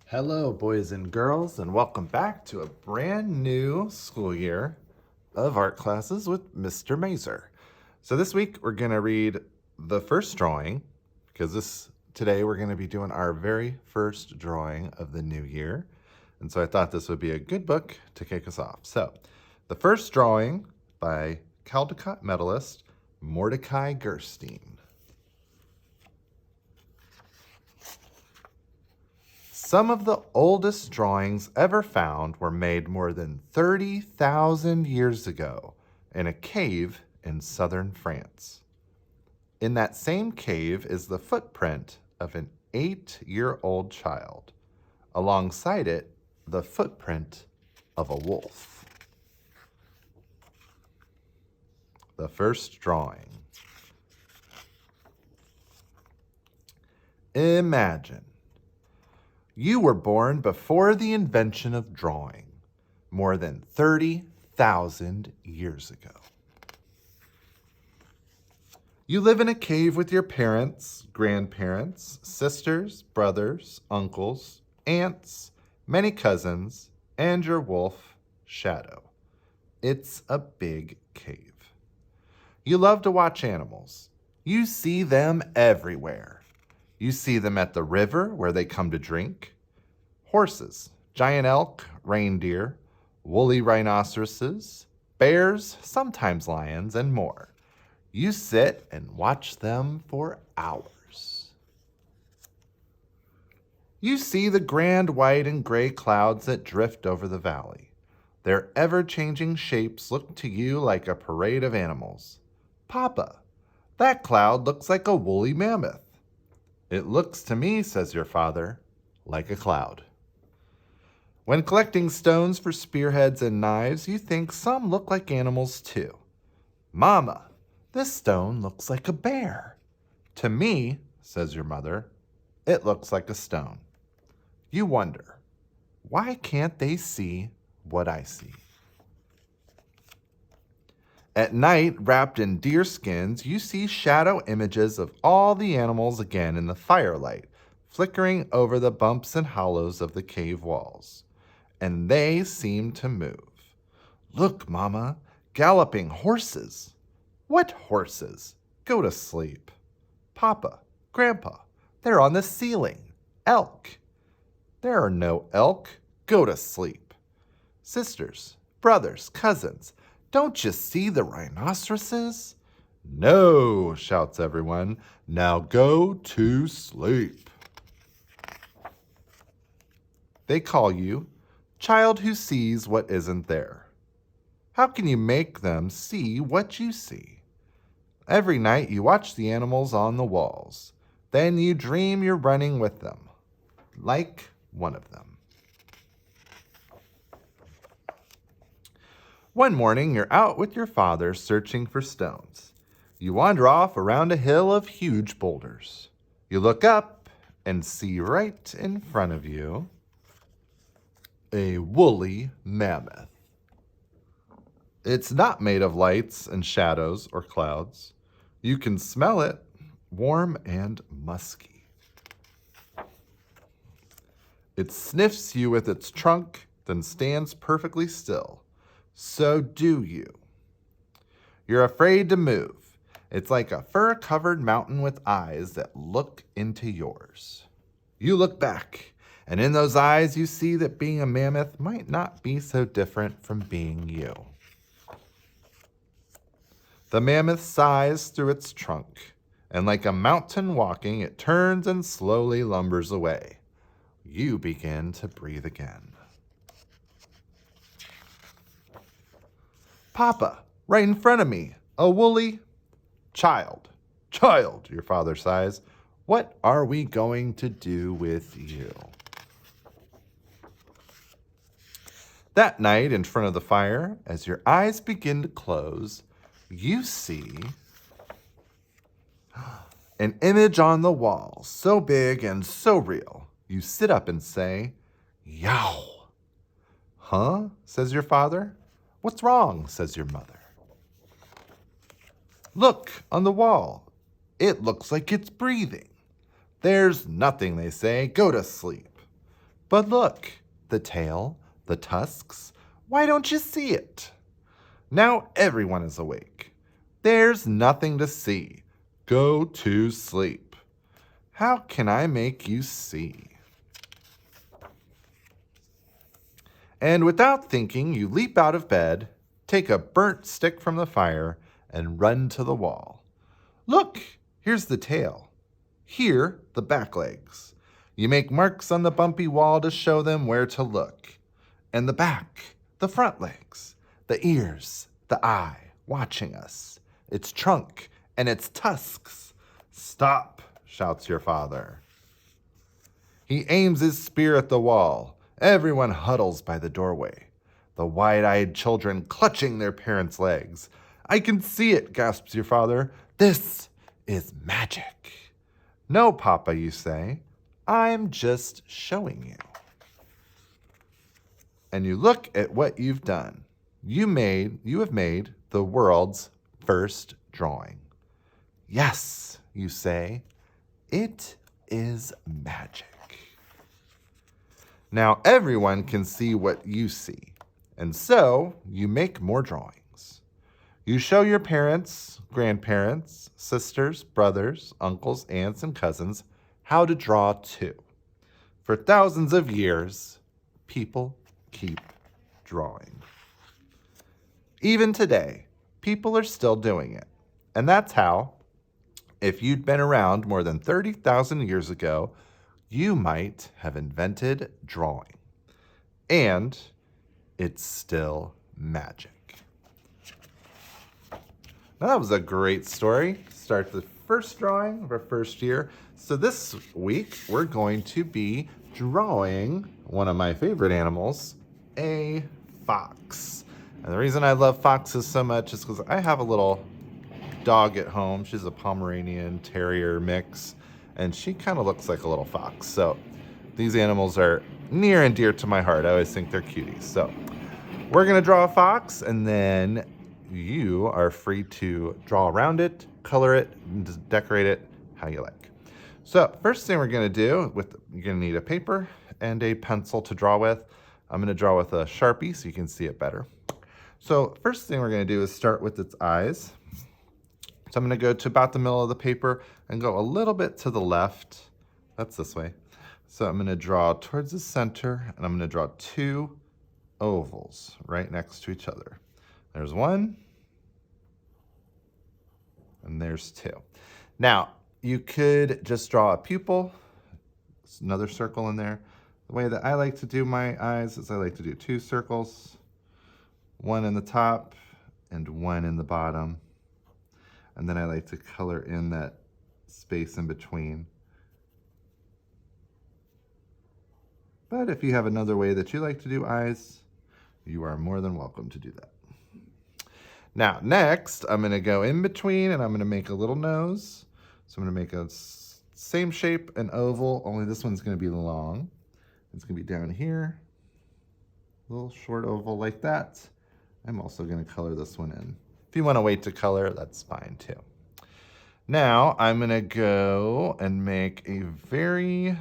Hello, boys and girls, and welcome back to a brand new school year of art classes with Mr. Mazer. So this week we're going to read the first drawing because today we're going to be doing our very first drawing of the new year. And so I thought this would be a good book to kick us off. So, the first drawing by Caldecott medalist Mordecai Gerstein. Some of the oldest drawings ever found were made more than 30,000 years ago in a cave in southern France. In that same cave is the footprint of an 8-year-old child. Alongside it, the footprint of a wolf. The first drawing. Imagine. You were born before the invention of drawing, more than 30,000 years ago. You live in a cave with your parents, grandparents, sisters, brothers, uncles, aunts, many cousins, and your wolf, Shadow. It's a big cave. You love to watch animals. You see them everywhere. You see them at the river where they come to drink. Horses, giant elk, reindeer, woolly rhinoceroses, bears, sometimes lions, and more. You sit and watch them for hours. You see the grand white and gray clouds that drift over the valley. Their ever-changing shapes look to you like a parade of animals. Papa, that cloud looks like a woolly mammoth. It looks to me, says your father, like a cloud. When collecting stones for spearheads and knives, you think some look like animals too. Mama, this stone looks like a bear. To me, says your mother, it looks like a stone. You wonder, why can't they see what I see? At night, wrapped in deer skins, you see shadow images of all the animals again in the firelight, flickering over the bumps and hollows of the cave walls. And they seem to move. Look, Mama, galloping horses. What horses? Go to sleep. Papa, Grandpa, they're on the ceiling. Elk. There are no elk. Go to sleep. Sisters, brothers, cousins, don't you see the rhinoceroses? No, shouts everyone. Now go to sleep. They call you child who sees what isn't there. How can you make them see what you see? Every night you watch the animals on the walls. Then you dream you're running with them, like one of them. One morning, you're out with your father searching for stones. You wander off around a hill of huge boulders. You look up and see right in front of you a woolly mammoth. It's not made of lights and shadows or clouds. You can smell it, warm and musky. It sniffs you with its trunk, then stands perfectly still. So do you. You're afraid to move. It's like a fur-covered mountain with eyes that look into yours. You look back, and in those eyes you see that being a mammoth might not be so different from being you. The mammoth sighs through its trunk, and like a mountain walking, it turns and slowly lumbers away. You begin to breathe again. Papa, right in front of me, a woolly child. Child, your father sighs. What are we going to do with you? That night, in front of the fire, as your eyes begin to close, you see an image on the wall, so big and so real. You sit up and say, Yow. Huh? Says your father. What's wrong? Says your mother. Look on the wall. It looks like it's breathing. There's nothing, they say. Go to sleep. But look, the tail, the tusks, why don't you see it? Now everyone is awake. There's nothing to see. Go to sleep. How can I make you see? And without thinking, you leap out of bed, take a burnt stick from the fire, and run to the wall. Look, here's the tail. Here, the back legs. You make marks on the bumpy wall to show them where to look. And the back, the front legs, the ears, the eye, watching us. Its trunk and its tusks. Stop, shouts your father. He aims his spear at the wall. Everyone huddles by the doorway. The wide-eyed children clutching their parents' legs. I can see it, gasps your father. This is magic. No, Papa, you say. I'm just showing you. And you look at what you've done. You have made the world's first drawing. Yes, you say, it is magic. Now everyone can see what you see, and so you make more drawings. You show your parents, grandparents, sisters, brothers, uncles, aunts, and cousins how to draw too. For thousands of years, people keep drawing. Even today, people are still doing it. And that's how, if you'd been around more than 30,000 years ago, you might have invented drawing. And it's still magic. Now that was a great story. Start the first drawing of our first year. So this week, we're going to be drawing one of my favorite animals, a fox. And the reason I love foxes so much is because I have a little dog at home. She's a Pomeranian Terrier mix, and she kind of looks like a little fox. So these animals are near and dear to my heart. I always think they're cuties. So we're going to draw a fox, and then you are free to draw around it, color it, and decorate it how you like. So first thing we're going to do, you're going to need a paper and a pencil to draw with. I'm going to draw with a Sharpie so you can see it better. So first thing we're going to do is start with its eyes. So I'm going to go to about the middle of the paper and go a little bit to the left. That's this way. So I'm going to draw towards the center, and I'm going to draw two ovals right next to each other. There's one, and there's two. Now, you could just draw a pupil. There's another circle in there. The way that I like to do my eyes is I like to do two circles, one in the top and one in the bottom. And then I like to color in that space in between. But if you have another way that you like to do eyes, you are more than welcome to do that. Now, next, I'm gonna go in between and I'm gonna make a little nose. So I'm gonna make a same shape, an oval, only this one's gonna be long. It's gonna be down here, a little short oval like that. I'm also gonna color this one in. If you wanna wait to color, that's fine too. Now, I'm gonna go and make a very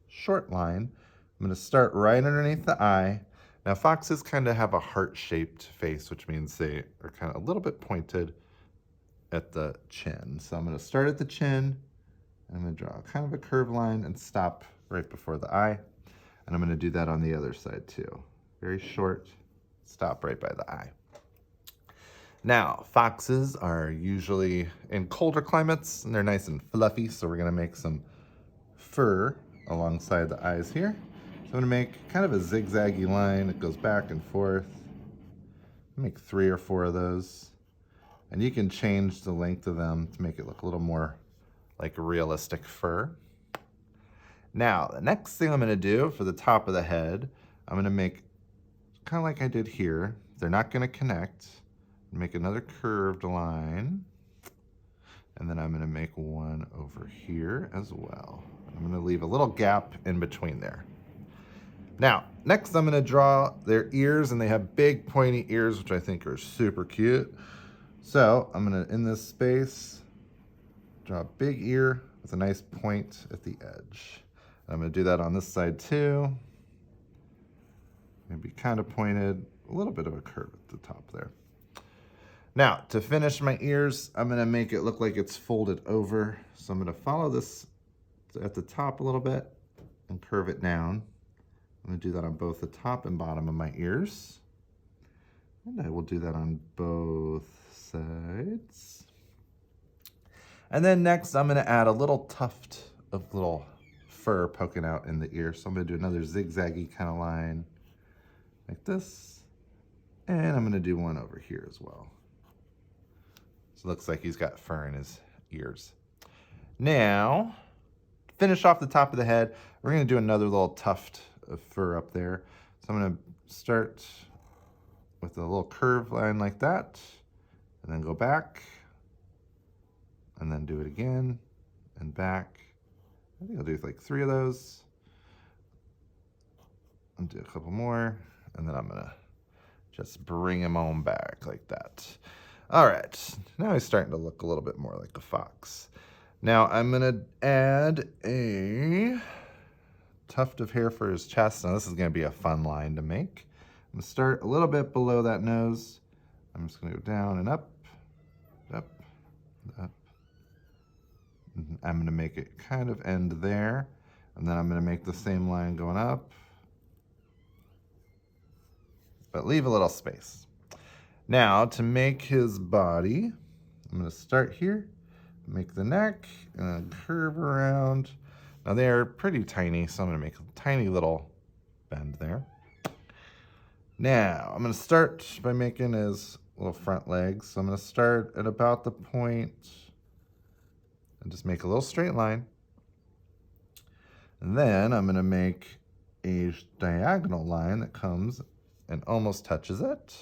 short line. I'm gonna start right underneath the eye. Now, foxes kind of have a heart-shaped face, which means they are kind of a little bit pointed at the chin. So I'm gonna start at the chin, I'm gonna draw kind of a curved line and stop right before the eye. And I'm gonna do that on the other side too. Very short, stop right by the eye. Now, foxes are usually in colder climates and they're nice and fluffy, so we're gonna make some fur alongside the eyes here. So I'm gonna make kind of a zigzaggy line that goes back and forth. Make 3 or 4 of those. And you can change the length of them to make it look a little more like realistic fur. Now, the next thing I'm gonna do for the top of the head, I'm gonna make kind of like I did here. They're not gonna connect. Make another curved line. And then I'm gonna make one over here as well. I'm gonna leave a little gap in between there. Now, next I'm gonna draw their ears, and they have big pointy ears, which I think are super cute. So I'm gonna, in this space, draw a big ear with a nice point at the edge. I'm going to do that on this side too. Maybe kind of pointed, a little bit of a curve at the top there. Now, to finish my ears, I'm going to make it look like it's folded over. So I'm going to follow this at the top a little bit and curve it down. I'm going to do that on both the top and bottom of my ears. And I will do that on both sides. And then next, I'm going to add a little tuft of little fur poking out in the ear. So I'm going to do another zigzaggy kind of line like this. And I'm going to do one over here as well. So it looks like he's got fur in his ears. Now, finish off the top of the head, we're going to do another little tuft of fur up there. So I'm going to start with a little curved line like that, and then go back, and then do it again, and back. I think I'll do like 3 of those. I'll do a couple more, and then I'm going to just bring him on back like that. All right, now he's starting to look a little bit more like a fox. Now I'm gonna add a tuft of hair for his chest. Now this is gonna be a fun line to make. I'm gonna start a little bit below that nose. I'm just gonna go down and up, up, up. I'm gonna make it kind of end there. And then I'm gonna make the same line going up, but leave a little space. Now, to make his body, I'm going to start here, make the neck, and then curve around. Now, they're pretty tiny, so I'm going to make a tiny little bend there. Now, I'm going to start by making his little front legs. So I'm going to start at about the point and just make a little straight line. And then I'm going to make a diagonal line that comes and almost touches it.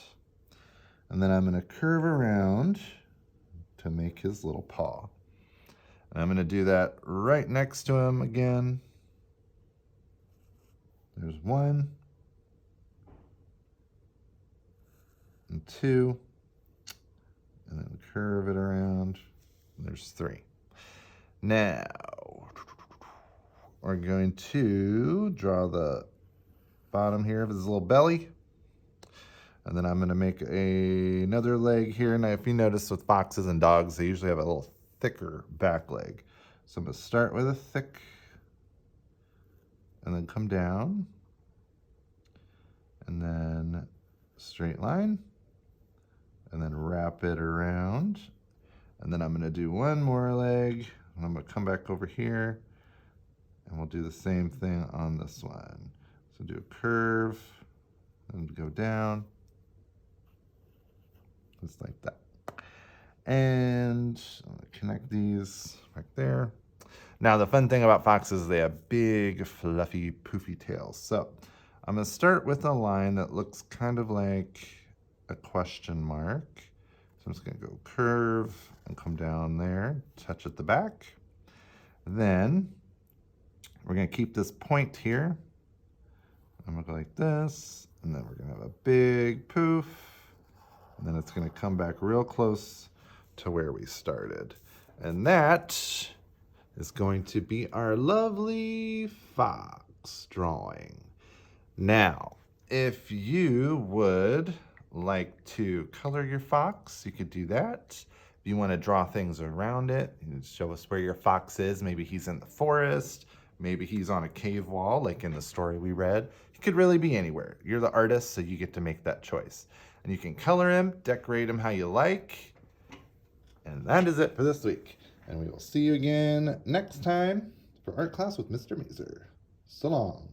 And then I'm going to curve around to make his little paw. And I'm going to do that right next to him again. There's 1 and 2. And then curve it around. And there's 3. Now, we're going to draw the bottom here of his little belly. And then I'm going to make another leg here. Now, if you notice with foxes and dogs, they usually have a little thicker back leg. So I'm going to start with a thick, and then come down, and then straight line, and then wrap it around. And then I'm going to do one more leg, and I'm going to come back over here, and we'll do the same thing on this one. So do a curve, and go down. Just like that. And I'm gonna connect these right there. Now the fun thing about foxes is they have big, fluffy, poofy tails. So I'm gonna start with a line that looks kind of like a question mark. So I'm just gonna go curve and come down there, touch at the back. Then we're gonna keep this point here. I'm gonna go like this, and then we're gonna have a big poof. And then it's going to come back real close to where we started. And that is going to be our lovely fox drawing. Now, if you would like to color your fox, you could do that. If you want to draw things around it, you can show us where your fox is. Maybe he's in the forest. Maybe he's on a cave wall, like in the story we read. He could really be anywhere. You're the artist, so you get to make that choice. And you can color him, decorate him how you like. And that is it for this week. And we will see you again next time for Art Class with Mr. Mazer. So long.